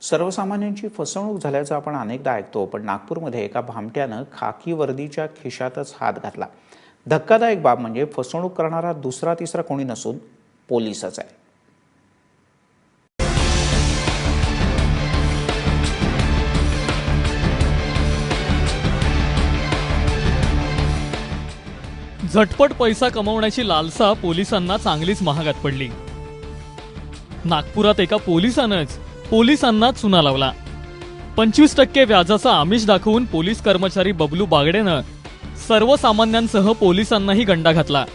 सर्वसामान्यांची फसवणूक झाल्याचं आपण अनेकदा ऐकतो, पण नागपूरमध्ये एका भामट्यानं खाकी वर्दीच्या खिशातच हात घातला. धक्कादायक बाब म्हणजे फसवणूक करणारा दुसरा तिसरा कोणी नसून पोलीसच आहे. झटपट पैसा कमवण्याची लालसा पोलिसांना चांगलीच महागात पडली. नागपुरात एका पोलिसांना चुना लावला. 25% व्याजाचा आमिष दाखवून पोलीस कर्मचारी बबलू बागडेनं सर्वसामान्यांसह पोलिसांनाही गंडा घातला.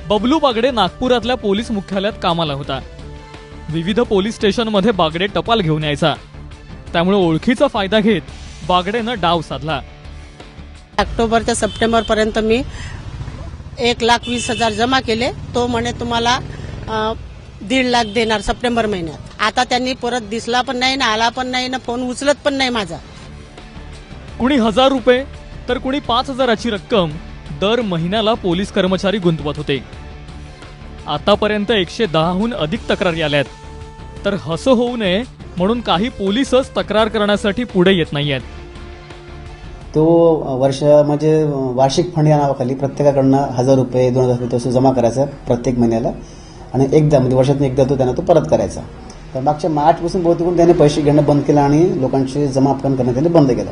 बबलू बागडे नागपुरातल्या पोलीस मुख्यालयात कामाला होता. विविध पोलीस स्टेशनमध्ये बागडे टपाल घेऊन यायचा. त्यामुळे ओळखीचा फायदा घेत बागडेनं डाव साधला. ऑक्टोबर ते सप्टेंबर पर्यंत मी 1,20,000 जमा केले. तो म्हणे तुम्हाला 1.5 लाख देणार सप्टेंबर महिन्यात. आता त्यांनी परत दिसला पण नाही ना, आला पण नाही ना, फोन उचलत पण नाही माझा. कुणी 1,000 रुपये तर कुणी 5,000ची रक्कम दर महिन्याला पोलीस कर्मचारी गुंतवत होते. आतापर्यंत 110हून अधिक तक्रारी आल्यात. तर हसं होऊ नये म्हणून काही पोलीसच तक्रार करण्यासाठी पुढे येत नाहीयेत. तो वर्ष म्हणजे वार्षिक फंड या नावाखाली प्रत्येकाकडनं 1,000 रुपये 2,000 रुपये तो जमा करायचा प्रत्येक महिन्याला, आणि एकदा म्हणजे वर्षातून एकदा तो त्यांना तो परत करायचा. तर मागच्या मार्चपासून बहुतेक त्याने पैसे घेणं बंद केलं आणि लोकांचे जमा करणं त्याने बंद केलं.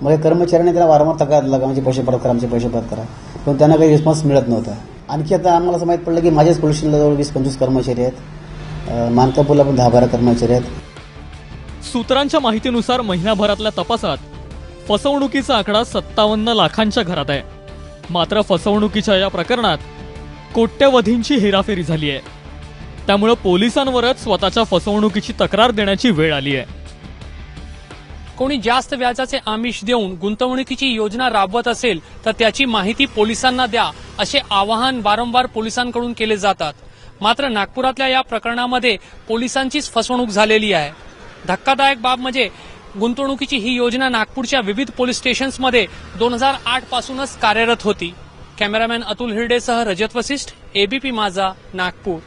मग कर्मचाऱ्यांनी त्याला वारंवार तक्रार लागा, म्हणजे पैसे परत करा, आमचे पैसे परत करा, पण त्यांना काही रिस्पॉन्स मिळत नव्हता. आणखी आता आम्हाला असं माहीत पडलं की माझ्याच पोलीस स्टेशनला जवळ 20-25 कर्मचारी आहेत. मानकापूरला पण 10-12 कर्मचारी आहेत. सूत्रांच्या माहितीनुसार महिनाभरातल्या तपासात फसवणुकीचा आकडा 57 लाखांच्या घरात आहे. मात्र फसवणुकीच्या या प्रकरणात कोट्यवधींची हेराफेरी झाली आहे. त्यामुळे पोलिसांवरच स्वतःच्या फसवणुकीची तक्रार देण्याची वेळ आली आहे. कोणी जास्त व्याजाचे आमिष देऊन गुंतवणुकीची योजना राबवत असेल तर त्याची माहिती पोलिसांना द्या, असे आवाहन वारंवार पोलिसांकडून केले जातात. मात्र नागपुरातल्या या प्रकरणामध्ये पोलिसांचीच फसवणूक झालेली आहे. धक्कादायक बाब म्हणजे गुंतवणुकीची ही योजना नागपूरच्या विविध पोलीस स्टेशन्समध्ये 2008 पासूनच कार्यरत होती. कॅमेरामॅन अतुल हिरडेसह रजत वसिष्ठ, एबीपी माझा, नागपूर.